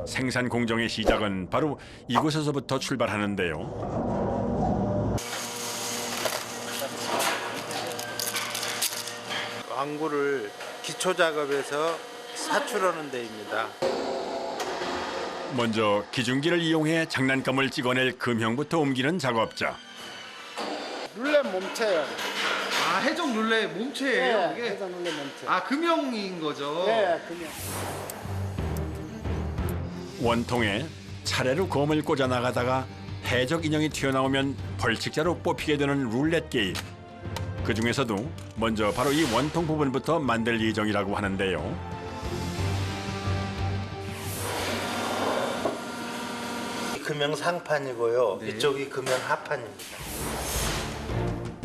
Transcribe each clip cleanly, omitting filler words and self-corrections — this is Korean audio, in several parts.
생산 공정의 시작은 바로 이곳에서부터 출발하는데요. 완구를 기초 작업에서 사출하는 데입니다. 먼저 기중기를 이용해 장난감을 찍어낼 금형부터 옮기는 작업자. 룰렛 몸체예요. 아, 해적 룰렛 몸체예요, 네, 이게? 해적 룰렛 몸체. 아, 금형인 거죠? 네, 금형. 원통에 차례로 검을 꽂아 나가다가 해적 인형이 튀어나오면 벌칙자로 뽑히게 되는 룰렛 게임. 그 중에서도 먼저 바로 이 원통 부분부터 만들 예정이라고 하는데요. 금형 상판이고요. 네. 이쪽이 금형 하판입니다.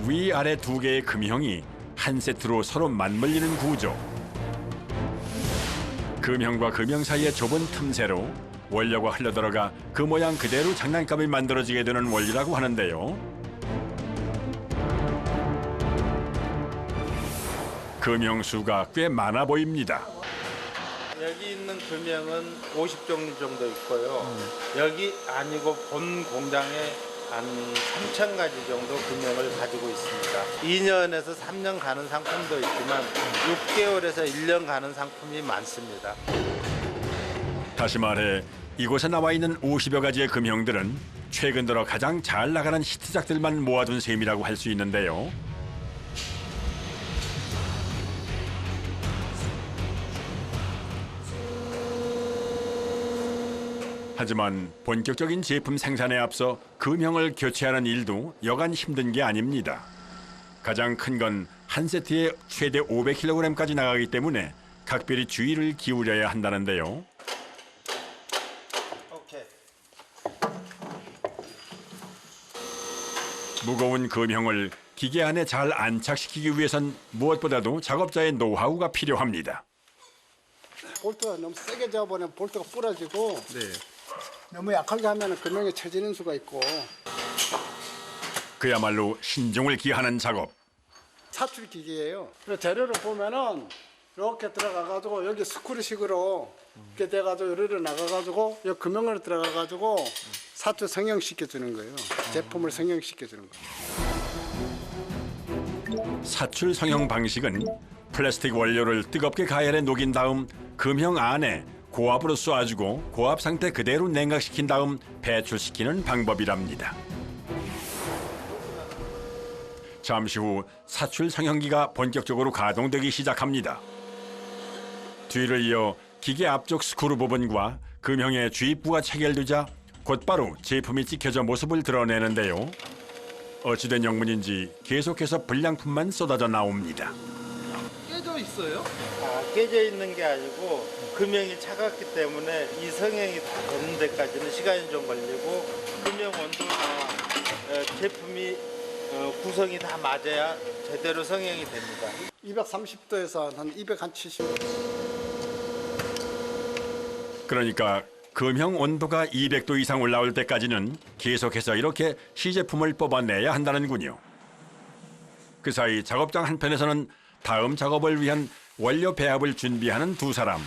위아래 두 개의 금형이 한 세트로 서로 맞물리는 구조. 금형과 금형 사이의 좁은 틈새로 원료가 흘러들어가 그 모양 그대로 장난감이 만들어지게 되는 원리라고 하는데요. 금형 수가 꽤 많아 보입니다. 여기 있는 금형은 50종류 정도 있고요. 여기 아니고 본 공장에 한 3,000가지 정도 금형을 가지고 있습니다. 2년에서 3년 가는 상품도 있지만 6개월에서 1년 가는 상품이 많습니다. 다시 말해 이곳에 나와 있는 50여 가지의 금형들은 최근 들어 가장 잘 나가는 히트작들만 모아둔 셈이라고 할 수 있는데요. 하지만 본격적인 제품 생산에 앞서 금형을 교체하는 일도 여간 힘든 게 아닙니다. 가장 큰 건 한 세트에 최대 500kg까지 나가기 때문에 각별히 주의를 기울여야 한다는데요. 오케이. 무거운 금형을 기계 안에 잘 안착시키기 위해선 무엇보다도 작업자의 노하우가 필요합니다. 볼트가 너무 세게 잡아보면 볼트가 부러지고 네. 너무 약하게 하면 금형이 처지는 수가 있고. 그야말로 신중을 기하는 작업. 사출 기계예요. 그래서 재료를 보면은 이렇게 들어가가지고 여기 스크류식으로 이렇게 돼가지고 이리로 나가가지고 여기 금형으로 들어가가지고 사출 성형시켜 주는 거예요. 제품을 성형시켜 주는 거예요. 사출 성형 방식은 플라스틱 원료를 뜨겁게 가열해 녹인 다음 금형 안에 고압으로 쏘아주고 고압 상태 그대로 냉각시킨 다음 배출시키는 방법이랍니다. 잠시 후 사출 성형기가 본격적으로 가동되기 시작합니다. 뒤를 이어 기계 앞쪽 스크루 부분과 금형의 주입부가 체결되자 곧바로 제품이 찍혀져 모습을 드러내는데요. 어찌된 영문인지 계속해서 불량품만 쏟아져 나옵니다. 깨져 있어요? 깨져 있는 게 아니고 금형이 차갑기 때문에 이 성형이 다 되는 데까지는 시간이 좀 걸리고 금형 온도가 제품이 구성이 다 맞아야 제대로 성형이 됩니다. 230도에서 한 270도. 그러니까 금형 온도가 200도 이상 올라올 때까지는 계속해서 이렇게 시제품을 뽑아내야 한다는군요. 그 사이 작업장 한편에서는 다음 작업을 위한 원료 배합을 준비하는 두 사람.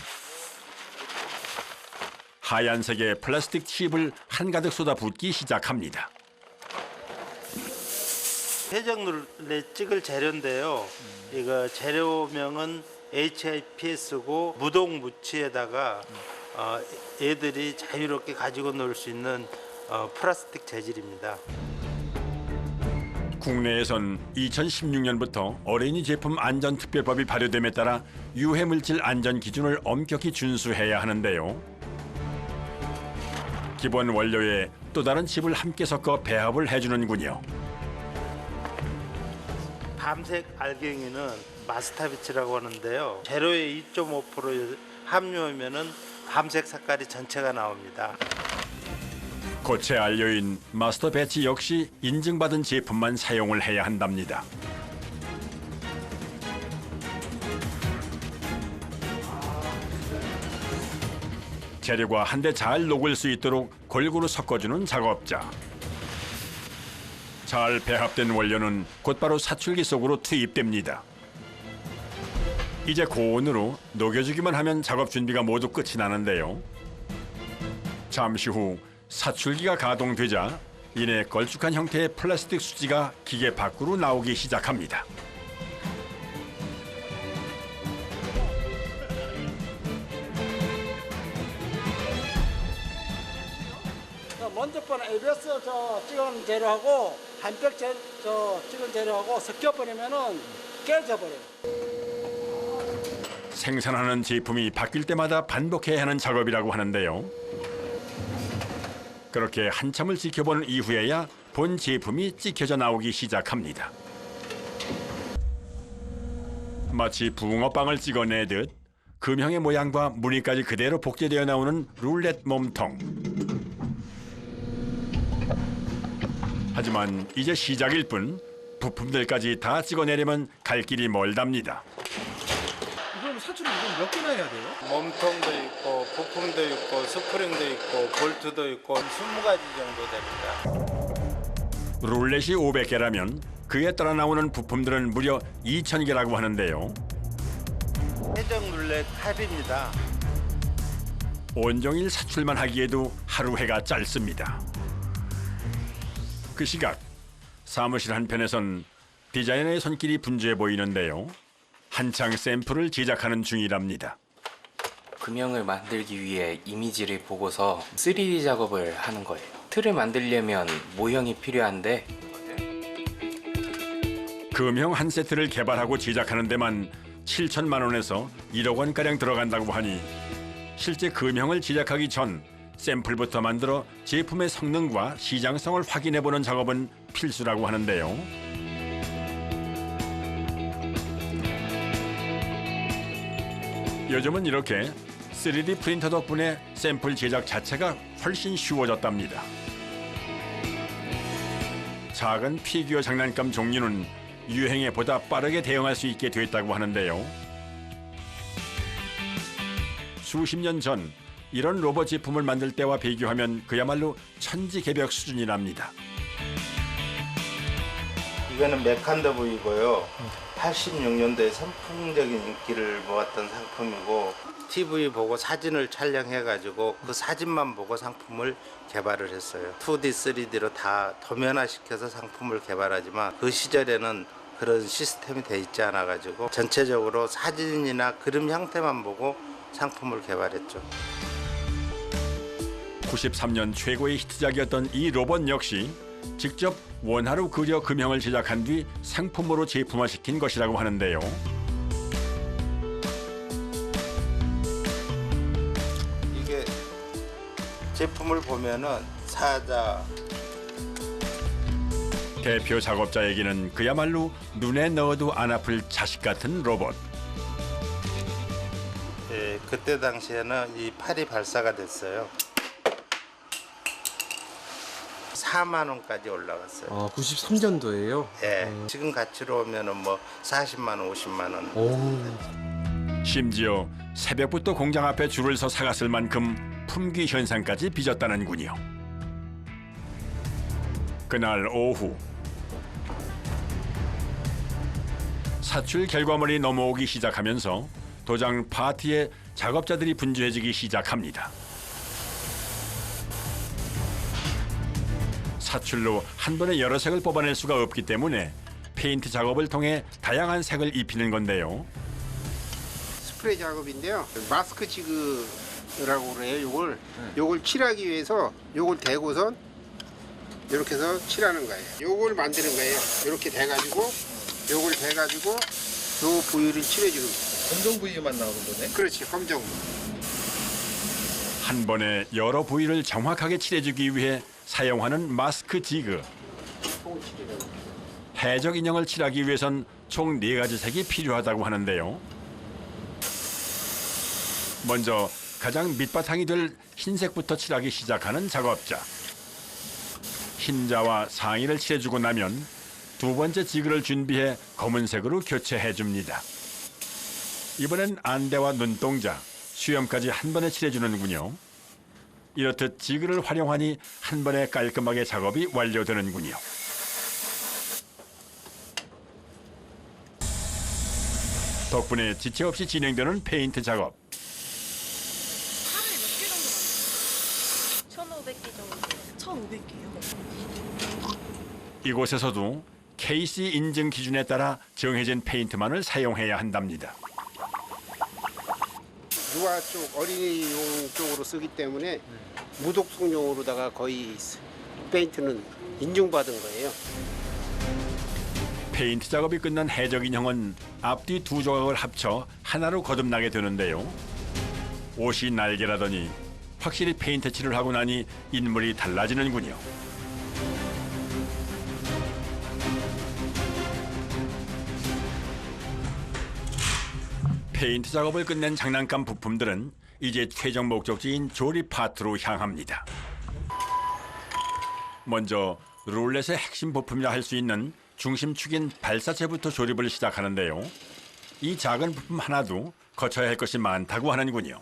하얀색의 플라스틱 칩을 한가득 쏟아붓기 시작합니다. 해적 룰렛 찍을 재료인데요. 이거 재료명은 HIPS고 무동 무치에다가 애들이 자유롭게 가지고 놀 수 있는 플라스틱 재질입니다. 국내에선 2016년부터 어린이 제품 안전특별법이 발효됨에 따라 유해물질 안전 기준을 엄격히 준수해야 하는데요. 기본 원료에 또 다른 칩을 함께 섞어 배합을 해주는군요. 밤색 알갱이는 마스타비치라고 하는데요. 재료의 2.5% 함유하면은 밤색 색깔이 전체가 나옵니다. 고체 안료인 마스터 배치 역시 인증받은 제품만 사용을 해야 한답니다. 재료가 한데 잘 녹을 수 있도록 골고루 섞어주는 작업자. 잘 배합된 원료는 곧바로 사출기 속으로 투입됩니다. 이제 고온으로 녹여주기만 하면 작업 준비가 모두 끝이 나는데요. 잠시 후 사출기가 가동되자 이내 걸쭉한 형태의 플라스틱 수지가 기계 밖으로 나오기 시작합니다. 먼저 번에 ABS 찍은 재료하고 한벽 찍은 재료하고 섞여버리면은 깨져버려요. 생산하는 제품이 바뀔 때마다 반복해야 하는 작업이라고 하는데요. 그렇게 한참을 지켜본 이후에야 본 제품이 찍혀져 나오기 시작합니다. 마치 붕어빵을 찍어내듯 금형의 모양과 무늬까지 그대로 복제되어 나오는 룰렛 몸통. 하지만 이제 시작일 뿐 부품들까지 다 찍어내려면 갈 길이 멀답니다. 그럼 사출을 이건 몇 개나 해야 돼요? 몸통도 있고 부품도 있고 스프링도 있고 볼트도 있고 20가지 정도 됩니다. 룰렛이 500개라면 그에 따라 나오는 부품들은 무려 2,000개라고 하는데요. 해적 룰렛 탑입니다. 온종일 사출만 하기에도 하루 해가 짧습니다. 그 시각 사무실 한편에선 디자이너의 손길이 분주해 보이는데요. 한창 샘플을 제작하는 중이랍니다. 금형을 만들기 위해 이미지를 보고서 3D 작업을 하는 거예요. 틀을 만들려면 모형이 필요한데 금형 한 세트를 개발하고 제작하는 데만 7천만 원에서 1억 원가량 들어간다고 하니 실제 금형을 제작하기 전 샘플부터 만들어 제품의 성능과 시장성을 확인해보는 작업은 필수라고 하는데요. 요즘은 이렇게 3D 프린터 덕분에 샘플 제작 자체가 훨씬 쉬워졌답니다. 작은 피규어 장난감 종류는 유행에 보다 빠르게 대응할 수 있게 됐다고 하는데요. 수십 년 전 이런 로봇 제품을 만들 때와 비교하면 그야말로 천지개벽 수준이랍니다. 이거는 메칸더 V고요. 86년도에 선풍적인 인기를 모았던 상품이고 TV 보고 사진을 촬영해가지고 그 사진만 보고 상품을 개발을 했어요. 2D, 3D로 다 도면화시켜서 상품을 개발하지만 그 시절에는 그런 시스템이 돼 있지 않아가지고 전체적으로 사진이나 그림 형태만 보고 상품을 개발했죠. 93년 최고의 히트작이었던 이 로봇 역시 직접 원화로 그려 금형을 제작한 뒤 상품으로 제품화시킨 것이라고 하는데요. 이게 제품을 보면은 사자, 대표 작업자에게는 그야말로 눈에 넣어도 안 아플 자식 같은 로봇. 예, 그때 당시에는 이 팔이 발사가 됐어요. 4만 원까지 올라갔어요. 아, 93년도에요? 예, 지금 가치로 오면은 뭐 40만 원, 50만 원. 심지어 새벽부터 공장 앞에 줄을 서 사갔을 만큼 품귀 현상까지 빚었다는군요. 그날 오후 사출 결과물이 넘어오기 시작하면서 도장 파티에 작업자들이 분주해지기 시작합니다. 사출로 한 번에 여러 색을 뽑아낼 수가 없기 때문에 페인트 작업을 통해 다양한 색을 입히는 건데요. 스프레이 작업인데요. 마스크 지그라고 그래요. 요걸 칠하기 위해서 요걸 대고선 이렇게 해서 칠하는 거예요. 요걸 만드는 거예요. 이렇게 대가지고 요걸 대가지고 요 부위를 칠해주는 거예요. 검정 부위만 나오는 거네. 그렇지, 검정. 한 번에 여러 부위를 정확하게 칠해주기 위해 사용하는 마스크 지그. 해적 인형을 칠하기 위해선 총 4가지 색이 필요하다고 하는데요. 먼저 가장 밑바탕이 될 흰색부터 칠하기 시작하는 작업자. 흰자와 상의를 칠해주고 나면 두 번째 지그를 준비해 검은색으로 교체해줍니다. 이번엔 안대와 눈동자, 수염까지 한 번에 칠해주는군요. 이렇듯 지그를 활용하니 한 번에 깔끔하게 작업이 완료되는군요. 덕분에 지체 없이 진행되는 페인트 작업. 1,500개 정도. 1,500개요? 이곳에서도 KC 인증 기준에 따라 정해진 페인트만을 사용해야 한답니다. 유아 쪽, 어린이용 쪽으로 쓰기 때문에 무독성용으로다가 거의 페인트는 인증받은 거예요. 페인트 작업이 끝난 해적 인형은 앞뒤 두 조각을 합쳐 하나로 거듭나게 되는데요. 옷이 날개라더니 확실히 페인트 칠을 하고 나니 인물이 달라지는군요. 페인트 작업을 끝낸 장난감 부품들은 이제 최종 목적지인 조립 파트로 향합니다. 먼저 룰렛의 핵심 부품이라 할 수 있는 중심축인 발사체부터 조립을 시작하는데요. 이 작은 부품 하나도 거쳐야 할 것이 많다고 하는군요.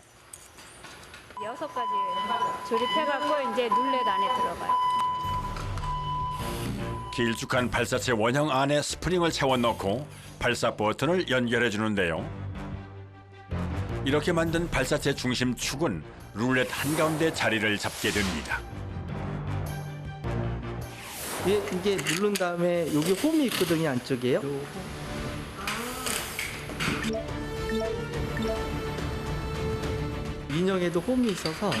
6가지 조립해갖고 이제 룰렛 안에 들어가요. 길쭉한 발사체 원형 안에 스프링을 채워 넣고 발사 버튼을 연결해 주는데요. 이렇게 만든 발사체 중심축은 룰렛 한가운데 자리를 잡게 됩니다. 이게 누른 다음에 여기 홈이 있거든요, 안쪽에요. 인형에도 홈이 있어서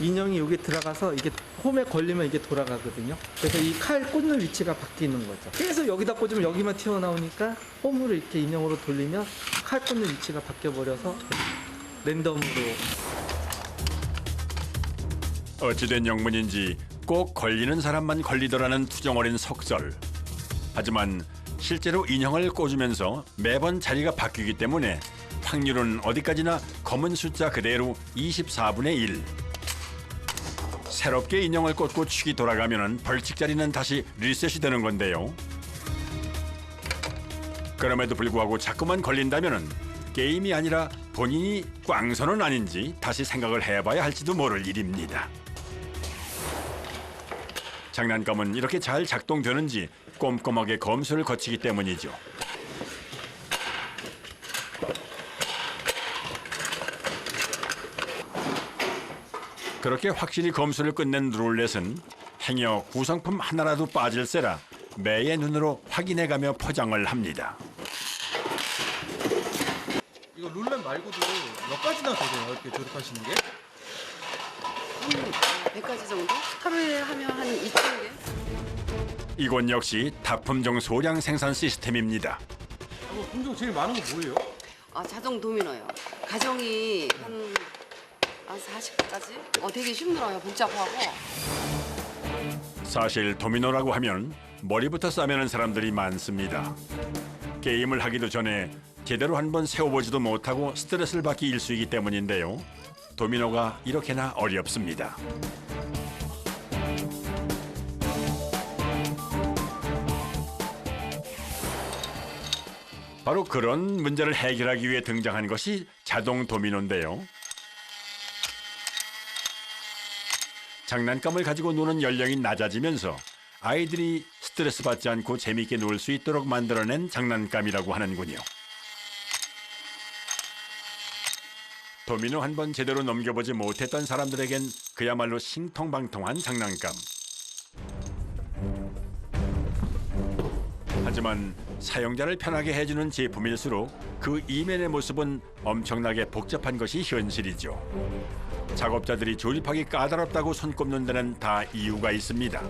인형이 여기 들어가서 이게 홈에 걸리면 이게 돌아가거든요. 그래서 이 칼 꽂는 위치가 바뀌는 거죠. 계속 여기다 꽂으면 여기만 튀어나오니까 홈으로 이렇게 인형으로 돌리면 칼 꽂는 위치가 바뀌어 버려서 랜덤으로. 어찌된 영문인지 꼭 걸리는 사람만 걸리더라는 투정어린 속설. 하지만 실제로 인형을 꽂으면서 매번 자리가 바뀌기 때문에 확률은 어디까지나 검은 숫자 그대로 24분의 1. 새롭게 인형을 꽂고 축이 돌아가면 벌칙 자리는 다시 리셋이 되는 건데요. 그럼에도 불구하고 자꾸만 걸린다면 게임이 아니라 본인이 꽝선은 아닌지 다시 생각을 해봐야 할지도 모를 일입니다. 장난감은 이렇게 잘 작동되는지 꼼꼼하게 검수를 거치기 때문이죠. 그렇게 확실히 검수를 끝낸 룰렛은 행여 구성품 하나라도 빠질세라 매의 눈으로 확인해가며 포장을 합니다. 이거 룰렛 말고도 몇 가지나 되세요? 이렇게 조립하시는 게? 100가지 정도? 하루에 하면 한 2,000개? 이곳 역시 다품종 소량 생산 시스템입니다. 품종 제일 많은 거 뭐예요? 자동 도미노요. 가정이 한 40가지? 되게 힘들어요. 복잡하고. 사실 도미노라고 하면 머리부터 싸매는 사람들이 많습니다. 게임을 하기도 전에 제대로 한번 세워보지도 못하고 스트레스를 받기 일쑤이기 때문인데요. 도미노가 이렇게나 어렵습니다. 바로 그런 문제를 해결하기 위해 등장한 것이 자동 도미노인데요. 장난감을 가지고 노는 연령이 낮아지면서 아이들이 스트레스 받지 않고 재미있게 놀 수 있도록 만들어낸 장난감이라고 하는군요. 도미노 한 번 제대로 넘겨보지 못했던 사람들에겐 그야말로 신통방통한 장난감. 하지만 사용자를 편하게 해주는 제품일수록 그 이면의 모습은 엄청나게 복잡한 것이 현실이죠. 작업자들이 조립하기 까다롭다고 손꼽는 데는 다 이유가 있습니다.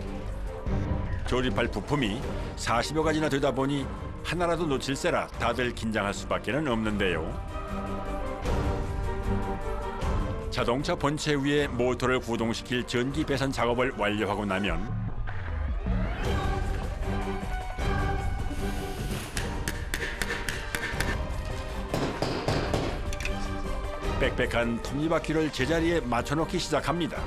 조립할 부품이 40여 가지나 되다 보니 하나라도 놓칠세라 다들 긴장할 수밖에는 없는데요. 자동차 본체 위에 모터를 구동시킬 전기 배선 작업을 완료하고 나면 빽빽한 톱니바퀴를 제자리에 맞춰놓기 시작합니다.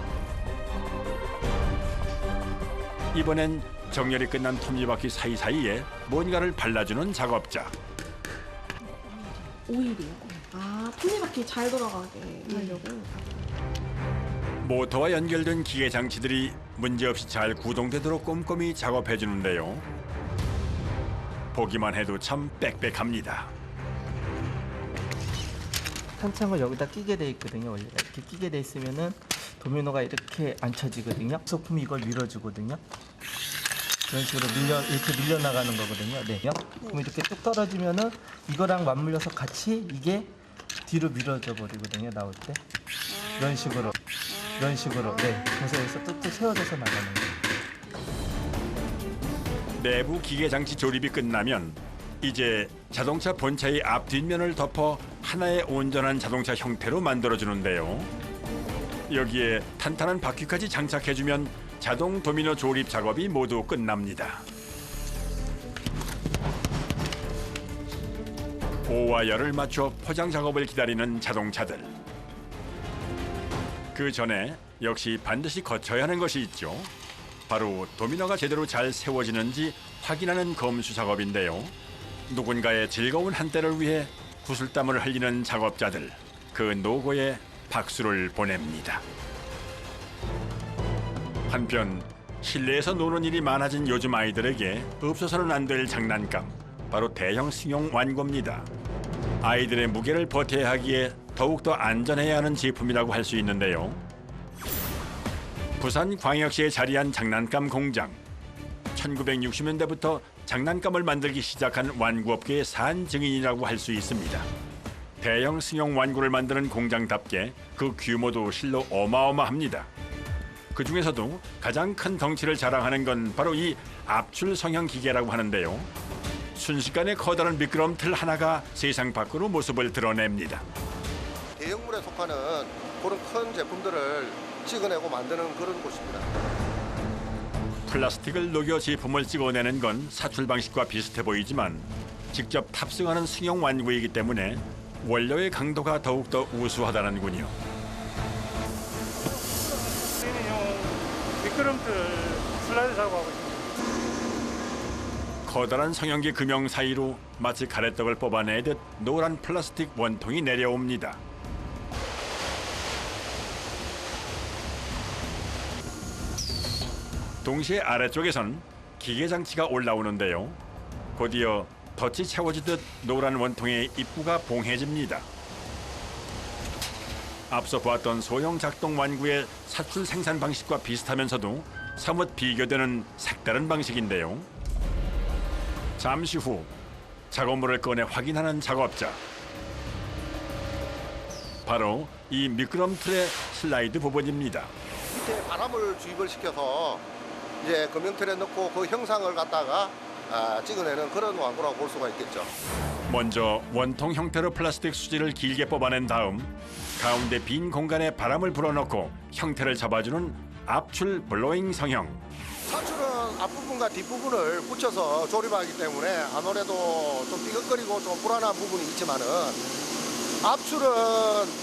이번엔 정렬이 끝난 톱니바퀴 사이사이에 뭔가를 발라주는 작업자. 오일이요. 톱니바퀴 잘 돌아가게 하려고. 모터와 연결된 기계 장치들이 문제없이 잘 구동되도록 꼼꼼히 작업해주는데요. 보기만 해도 참 빽빽합니다. 탄창을 여기다 끼게 돼 있거든요. 원래 이렇게 끼게 돼 있으면은 도미노가 이렇게 안 쳐지거든요. 소품이 이걸 밀어주거든요. 이런 식으로 이렇게 밀려나가는 거거든요. 네. 그럼 이렇게 뚝 떨어지면은 이거랑 맞물려서 같이 이게 뒤로 밀어져 버리거든요. 나올 때. 이런 식으로. 네. 그래서 여기서 뚝뚝 세워져서 나가는 거예요. 내부 기계 장치 조립이 끝나면 이제 자동차 본체의 앞 뒷면을 덮어 하나의 온전한 자동차 형태로 만들어주는데요. 여기에 탄탄한 바퀴까지 장착해주면 자동 도미노 조립 작업이 모두 끝납니다. 오와 열을 맞춰 포장 작업을 기다리는 자동차들. 그 전에 역시 반드시 거쳐야 하는 것이 있죠. 바로 도미노가 제대로 잘 세워지는지 확인하는 검수 작업인데요. 누군가의 즐거운 한때를 위해 구슬땀을 흘리는 작업자들, 그 노고에 박수를 보냅니다. 한편 실내에서 노는 일이 많아진 요즘 아이들에게 없어서는 안 될 장난감, 바로 대형 승용 완구입니다. 아이들의 무게를 버텨야 하기에 더욱더 안전해야 하는 제품이라고 할 수 있는데요. 부산 광역시에 자리한 장난감 공장. 1960년대부터 장난감을 만들기 시작한 완구업계의 산 증인이라고 할 수 있습니다. 대형 승용 완구를 만드는 공장답게 그 규모도 실로 어마어마합니다. 그 중에서도 가장 큰 덩치를 자랑하는 건 바로 이 압출 성형 기계라고 하는데요. 순식간에 커다란 미끄럼틀 하나가 세상 밖으로 모습을 드러냅니다. 대형물에 속하는 그런 큰 제품들을 찍어내고 만드는 그런 곳입니다. 플라스틱을 녹여 제품을 찍어내는 건 사출 방식과 비슷해 보이지만 직접 탑승하는 승용 완구이기 때문에 원료의 강도가 더욱더 우수하다는군요. 미끄럼틀 슬라이드 작업하고 있습니다. 커다란 성형기 금형 사이로 마치 가래떡을 뽑아내듯 노란 플라스틱 원통이 내려옵니다. 동시에 아래쪽에선 기계 장치가 올라오는데요. 곧이어 덫이 채워지듯 노란 원통의 입구가 봉해집니다. 앞서 보았던 소형 작동 완구의 사출 생산 방식과 비슷하면서도 사뭇 비교되는 색다른 방식인데요. 잠시 후 작업물을 꺼내 확인하는 작업자. 바로 이 미끄럼틀의 슬라이드 부분입니다. 밑에 바람을 주입을 시켜서 이제 금형틀에 넣고 그 형상을 갖다가 찍어내는 그런 완구라고 볼 수가 있겠죠. 먼저 원통 형태로 플라스틱 수지를 길게 뽑아낸 다음 가운데 빈 공간에 바람을 불어넣고 형태를 잡아주는 압출 블로잉 성형. 사출은 앞부분과 뒷부분을 붙여서 조립하기 때문에 아무래도 좀 삐걱거리고 좀 불안한 부분이 있지만은 압출은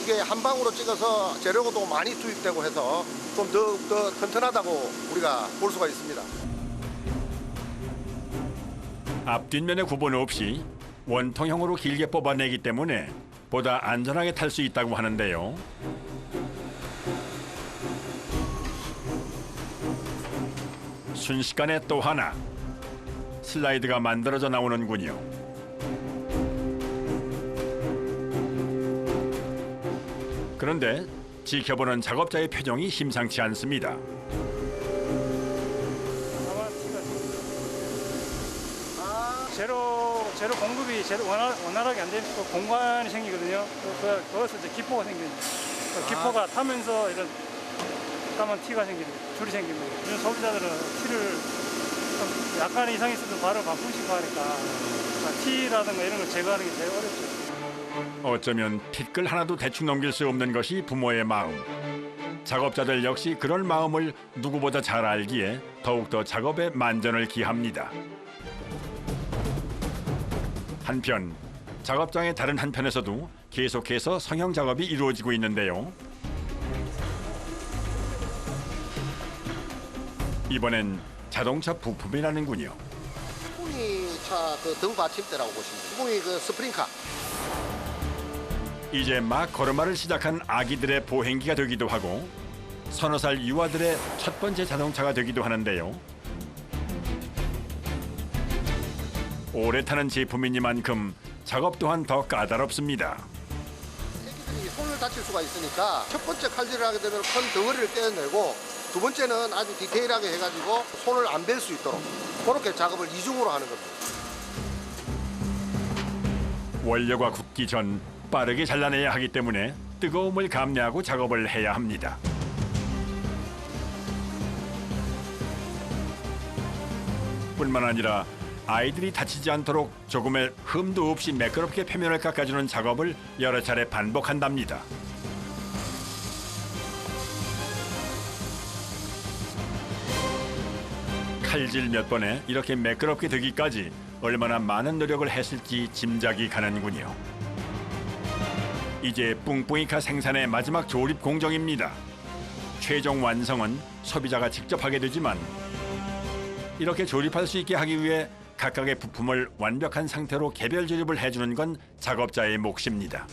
이게 한 방으로 찍어서 재료도 많이 투입되고 해서 좀 더 튼튼하다고 우리가 볼 수가 있습니다. 앞 뒷면의 구분 없이 원통형으로 길게 뽑아내기 때문에 보다 안전하게 탈 수 있다고 하는데요. 순식간에 또 하나 슬라이드가 만들어져 나오는군요. 그런데 지켜보는 작업자의 표정이 심상치 않습니다. 재료 공급이 원활하게 안 되면 공간이 생기거든요. 거기서 이제 기포가 생기는. 기포가 타면서 이런 까만 티가 생기는, 줄이 생깁니다. 요즘 소비자들은 티를 좀 약간 이상이 있어도 바로 반품식 하니까 티라든가 이런 걸 제거하는 게 제일 어렵죠. 어쩌면 핏글 하나도 대충 넘길 수 없는 것이 부모의 마음. 작업자들 역시 그런 마음을 누구보다 잘 알기에 더욱더 작업에 만전을 기합니다. 한편 작업장의 다른 한편에서도 계속해서 성형 작업이 이루어지고 있는데요. 이번엔 자동차 부품이라는군요. 스풍이 차 그 등 받침대라고 보시면 돼요. 스풍이 그 스프링카. 이제 막 걸음마를 시작한 아기들의 보행기가 되기도 하고 서너 살 유아들의 첫 번째 자동차가 되기도 하는데요. 오래 타는 제품이니만큼 작업 또한 더 까다롭습니다. 애기들이 손을 다칠 수가 있으니까 첫 번째 칼질을 하게 되면 큰 덩어리를 떼어내고 두 번째는 아주 디테일하게 해가지고 손을 안 벨 수 있도록 그렇게 작업을 이중으로 하는 겁니다. 원료가 굳기 전 빠르게 잘라내야 하기 때문에 뜨거움을 감내하고 작업을 해야 합니다. 뿐만 아니라 아이들이 다치지 않도록 조금의 흠도 없이 매끄럽게 표면을 깎아주는 작업을 여러 차례 반복한답니다. 칼질 몇 번에 이렇게 매끄럽게 되기까지 얼마나 많은 노력을 했을지 짐작이 가는군요. 이제 뿡뿡이카 생산의 마지막 조립 공정입니다. 최종 완성은 소비자가 직접 하게 되지만 이렇게 조립할 수 있게 하기 위해 각각의 부품을 완벽한 상태로 개별 조립을 해주는 건 작업자의 몫입니다.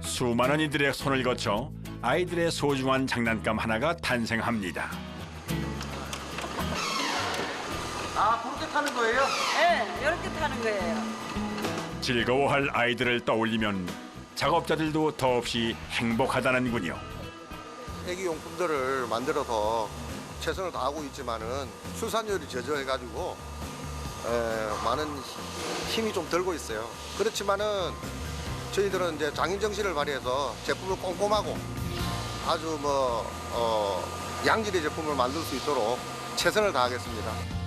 수많은 이들의 손을 거쳐 아이들의 소중한 장난감 하나가 탄생합니다. 아, 그렇게 타는 거예요? 네, 이렇게 타는 거예요. 즐거워할 아이들을 떠올리면 작업자들도 더없이 행복하다는군요. 애기 용품들을 만들어서 최선을 다하고 있지만은 수산율이 저조해가지고 많은 힘이 좀 들고 있어요. 그렇지만은 저희들은 이제 장인 정신을 발휘해서 제품을 꼼꼼하고 아주 양질의 제품을 만들 수 있도록 최선을 다하겠습니다.